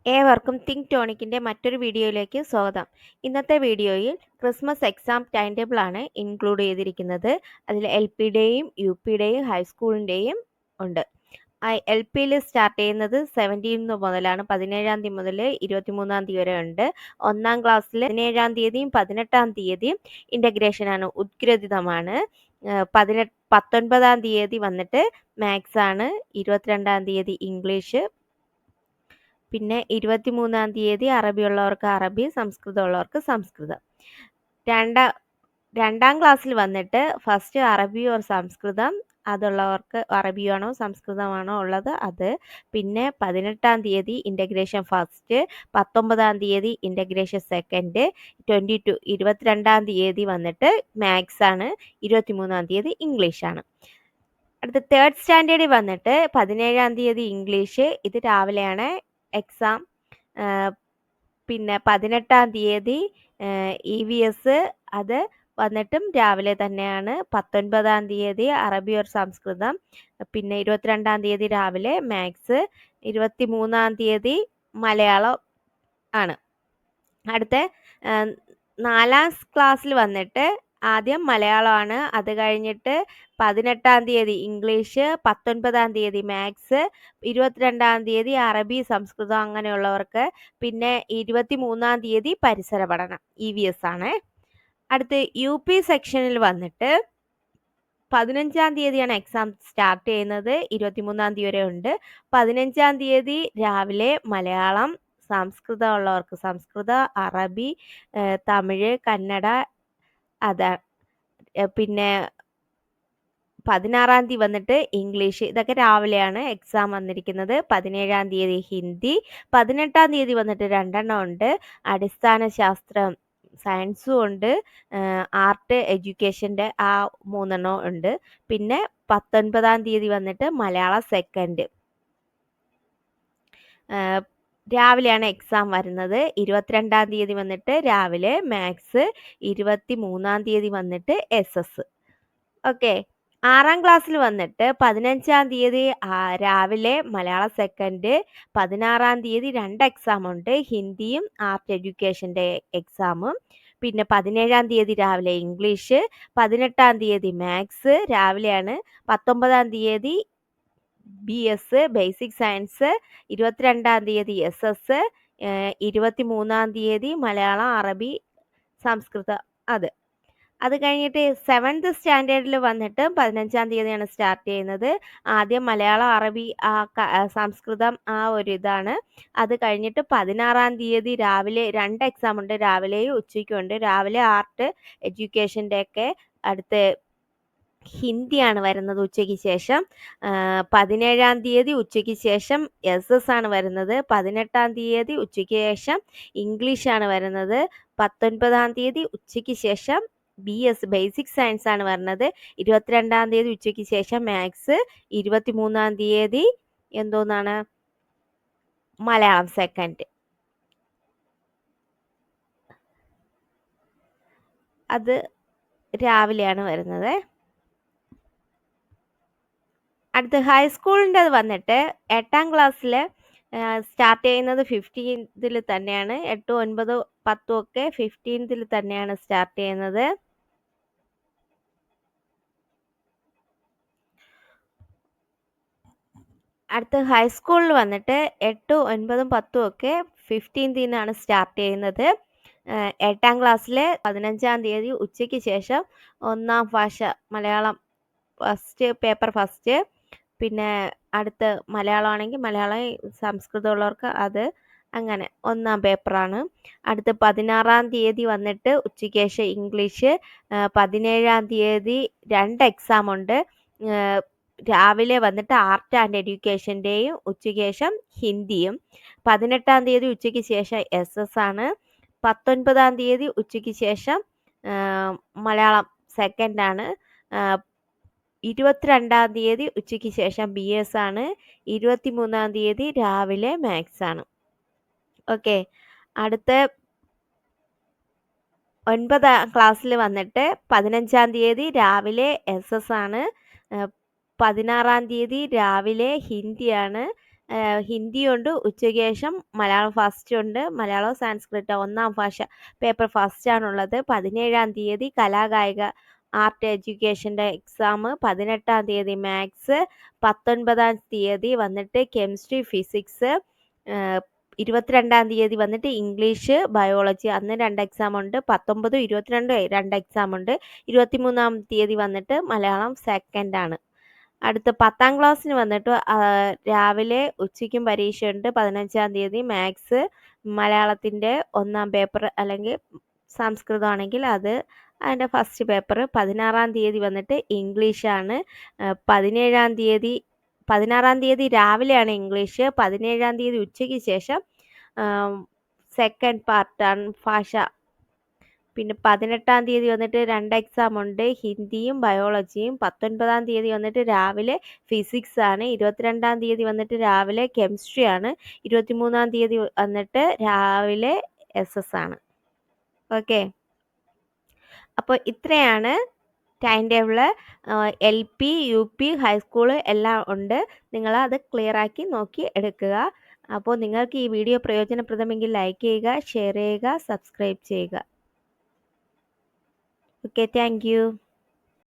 ഏവർക്കും തിങ്ക് ടോണിക്കിൻ്റെ മറ്റൊരു വീഡിയോയിലേക്ക് സ്വാഗതം. ഇന്നത്തെ വീഡിയോയിൽ ക്രിസ്മസ് എക്സാം ടൈം ടേബിൾ ആണ് ഇൻക്ലൂഡ് ചെയ്തിരിക്കുന്നത്. അതിൽ LPയുടെയും UPയുടെയും ഹൈസ്കൂളിൻ്റെയും ഉണ്ട്. എൽ പിയിൽ സ്റ്റാർട്ട് ചെയ്യുന്നത് 17 മുതലാണ്, 17 തീയതി മുതൽ 23 തീയതി വരെ ഉണ്ട്. 1ാം ക്ലാസ്സിൽ 17 തീയതിയും 18 തീയതിയും ഇൻ്റഗ്രേഷൻ ആണ്, ഉത്ഗ്രഥിതമാണ്. 19 തീയതി വന്നിട്ട് മാത്സ് ആണ്, 22 തീയതി ഇംഗ്ലീഷ്, പിന്നെ 23 തീയതി അറബി ഉള്ളവർക്ക് അറബി, സംസ്കൃതം ഉള്ളവർക്ക് സംസ്കൃതം. രണ്ടാം ക്ലാസ്സിൽ വന്നിട്ട് ഫസ്റ്റ് അറബി ഓർ സംസ്കൃതം, അതുള്ളവർക്ക് അറബിയാണോ സംസ്കൃതമാണോ ഉള്ളത് അത്. പിന്നെ 18 തീയതി ഇൻ്റഗ്രേഷൻ ഫസ്റ്റ്, 19 തീയതി ഇൻ്റഗ്രേഷൻ സെക്കൻഡ്, 22 തീയതി വന്നിട്ട് മാത്സ് ആണ്, 23 തീയതി ഇംഗ്ലീഷ് ആണ്. അടുത്ത തേർഡ് സ്റ്റാൻഡേർഡിൽ വന്നിട്ട് 17 തീയതി ഇംഗ്ലീഷ്, ഇത് രാവിലെയാണ് എക്സാം. പിന്നെ 18 തീയതി EVS, അത് വന്നിട്ടും രാവിലെ തന്നെയാണ്. 19 തീയതി അറബി ഓർ സംസ്കൃതം, പിന്നെ 22 തീയതി രാവിലെ മാത്സ്, 23 തീയതി മലയാളം ആണ്. അടുത്ത 4ാം ക്ലാസ്സിൽ വന്നിട്ട് ആദ്യം മലയാളമാണ്, അത് കഴിഞ്ഞിട്ട് 18 തീയതി ഇംഗ്ലീഷ്, 19 തീയതി മാത്സ്, 22 തീയതി അറബി സംസ്കൃതം അങ്ങനെയുള്ളവർക്ക്, പിന്നെ 23 തീയതി പരിസര പഠനം EVS ആണ്. അടുത്ത് UP സെക്ഷനിൽ വന്നിട്ട് 15 തീയതിയാണ് എക്സാം സ്റ്റാർട്ട് ചെയ്യുന്നത്, 23 തീയതി വരെ ഉണ്ട്. 15 തീയതി രാവിലെ മലയാളം, സംസ്കൃതം ഉള്ളവർക്ക് സംസ്കൃതം, അറബി, തമിഴ്, കന്നഡ അതാണ്. പിന്നെ 16 തീയതി വന്നിട്ട് ഇംഗ്ലീഷ്, ഇതൊക്കെ രാവിലെയാണ് എക്സാം വന്നിരിക്കുന്നത്. 17 തീയതി ഹിന്ദി, 18 തീയതി വന്നിട്ട് 2 ഉണ്ട്, അടിസ്ഥാന ശാസ്ത്രം സയൻസും ഉണ്ട്, ആർട്ട് എഡ്യൂക്കേഷൻ്റെ ആ 3 ഉണ്ട്. പിന്നെ 19 തീയതി വന്നിട്ട് മലയാളം സെക്കൻഡ്, രാവിലെയാണ് എക്സാം വരുന്നത്. 22 തീയതി വന്നിട്ട് രാവിലെ മാത്സ്, 23 തീയതി വന്നിട്ട് SS. ഓക്കെ. 6ാം ക്ലാസ്സിൽ വന്നിട്ട് 15 തീയതി രാവിലെ മലയാളം സെക്കൻഡ്, 16 തീയതി 2 എക്സാം ഉണ്ട്, ഹിന്ദിയും ആർട്ട് എഡ്യൂക്കേഷൻ്റെ എക്സാമും. പിന്നെ 17 തീയതി രാവിലെ ഇംഗ്ലീഷ്, 18 തീയതി മാത്സ് രാവിലെയാണ്, 19 തീയതി BS ബേസിക് സയൻസ്, 22 തീയതി SS, 23 തീയതി മലയാളം, അറബി, സംസ്കൃതം അത് കഴിഞ്ഞിട്ട് 7th സ്റ്റാൻഡേർഡിൽ വന്നിട്ട് 15 തീയതിയാണ് സ്റ്റാർട്ട് ചെയ്യുന്നത്. ആദ്യം മലയാളം, അറബി, സംസ്കൃതം ആ ഒരു ഇതാണ്. അത് കഴിഞ്ഞിട്ട് 16 തീയതി രാവിലെ 2 എക്സാം ഉണ്ട്, രാവിലെയും ഉച്ചയ്ക്കും ഉണ്ട്. രാവിലെ ആർട്ട് എഡ്യൂക്കേഷൻ്റെ ഒക്കെ, അടുത്ത് ഹിന്ദിയാണ് വരുന്നത് ഉച്ചയ്ക്ക് ശേഷം. 17 തീയതി ഉച്ചയ്ക്ക് ശേഷം SS ആണ് വരുന്നത്. 18 തീയതി ഉച്ചയ്ക്ക് ശേഷം ഇംഗ്ലീഷാണ് വരുന്നത്. 19 തീയതി ഉച്ചയ്ക്ക് ശേഷം BS ബേസിക് സയൻസ് ആണ് വരുന്നത്. 22 തീയതി ഉച്ചയ്ക്ക് ശേഷം മാത്സ്, 23 തീയതി എന്തോന്നാണ് മലയാളം സെക്കൻഡ്, അത് രാവിലെയാണ് വരുന്നത്. അടുത്ത് ഹൈസ്കൂളിൻ്റെ വന്നിട്ട് 8ാം ക്ലാസ്സിൽ സ്റ്റാർട്ട് ചെയ്യുന്നത് 15th തന്നെയാണ്. 8, 9, 10 ഒക്കെ 15th തന്നെയാണ് സ്റ്റാർട്ട് ചെയ്യുന്നത്. അടുത്ത് ഹൈസ്കൂളിൽ വന്നിട്ട് 8, 9, 10 ഒക്കെ 15th സ്റ്റാർട്ട് ചെയ്യുന്നത്. 8ാം ക്ലാസ്സിൽ 15 തീയതി ഉച്ചയ്ക്ക് ശേഷം 1ാം ഭാഷ മലയാളം ഫസ്റ്റ് പേപ്പർ ഫസ്റ്റ്, പിന്നെ അടുത്ത് മലയാളം ആണെങ്കിൽ മലയാളം, സംസ്കൃതം ഉള്ളവർക്ക് അത്, അങ്ങനെ 1ാം പേപ്പറാണ്. അടുത്ത് 16 തീയതി വന്നിട്ട് ഉച്ചയ്ക്ക് ശേഷം ഇംഗ്ലീഷ്, 17 തീയതി 2 എക്സാം ഉണ്ട്. രാവിലെ വന്നിട്ട് ആർട്ട് ആൻഡ് എഡ്യൂക്കേഷൻ്റെയും ഉച്ചയ്ക്ക് ശേഷം ഹിന്ദിയും. 18 തീയതി ഉച്ചയ്ക്ക് ശേഷം SS ആണ്. 19 തീയതി ഉച്ചയ്ക്ക് ശേഷം മലയാളം സെക്കൻഡാണ്. 22 തീയതി ഉച്ചയ്ക്ക് ശേഷം BS ആണ്. 23 തീയതി രാവിലെ മാത്സ് ആണ്. ഓക്കെ. അടുത്ത 9ാം ക്ലാസ്സിൽ വന്നിട്ട് 15 തീയതി രാവിലെ SS ആണ്. 16 തീയതി രാവിലെ ഹിന്ദിയാണ്. ഹിന്ദിയുണ്ട്, ഉച്ചയ്ക്ക് ശേഷം മലയാളം ഫസ്റ്റ് ഉണ്ട്, മലയാളം സാൻസ്ക്രിറ്റ് ഒന്നാം ഭാഷ പേപ്പർ ഫസ്റ്റാണുള്ളത്. 17-ാം തീയതി കലാകായിക ആർട്ട് എഡ്യൂക്കേഷൻ്റെ എക്സാം, 18-ാം തീയതി മാത്സ്, 19-ാം തീയതി വന്നിട്ട് കെമിസ്ട്രി ഫിസിക്സ്, 22-ാം തീയതി വന്നിട്ട് ഇംഗ്ലീഷ് ബയോളജി അന്ന് 2 എക്സാം ഉണ്ട്. 19, 22 2 എക്സാം ഉണ്ട്. 23-ാം തീയതി വന്നിട്ട് മലയാളം സെക്കൻഡ് ആണ്. അടുത്ത 10ാം ക്ലാസ്സിന് വന്നിട്ട് രാവിലെ ഉച്ചയ്ക്കും പരീക്ഷയുണ്ട്. 15-ാം തീയതി മാത്സ്, മലയാളത്തിൻ്റെ ഒന്നാം പേപ്പർ അല്ലെങ്കിൽ സംസ്കൃതമാണെങ്കിൽ അത് അതിൻ്റെ ഫസ്റ്റ് പേപ്പർ. 16-ാം തീയതി വന്നിട്ട് ഇംഗ്ലീഷാണ്. 16-ാം തീയതി രാവിലെയാണ് ഇംഗ്ലീഷ്. 17-ാം തീയതി ഉച്ചയ്ക്ക് ശേഷം സെക്കൻഡ് പാർട്ടാണ് ഭാഷ. പിന്നെ 18-ാം തീയതി വന്നിട്ട് 2 എക്സാം ഉണ്ട്, ഹിന്ദിയും ബയോളജിയും. 19-ാം തീയതി വന്നിട്ട് രാവിലെ ഫിസിക്സ് ആണ്. 22-ാം തീയതി വന്നിട്ട് രാവിലെ കെമിസ്ട്രി ആണ്. 23-ാം തീയതി വന്നിട്ട് രാവിലെ SS ആണ്. ഓക്കെ, അപ്പോൾ ഇത്രയാണ് time table. LP, UP, high school എല്ലാം ഉണ്ട്. നിങ്ങൾ അത് ക്ലിയർ ആക്കി നോക്കി എടുക്കുക. അപ്പോൾ നിങ്ങൾക്ക് ഈ വീഡിയോ പ്രയോജനപ്രദമെങ്കിൽ ലൈക്ക് ചെയ്യുക, ഷെയർ ചെയ്യുക, സബ്സ്ക്രൈബ് ചെയ്യുക. Okay, thank you.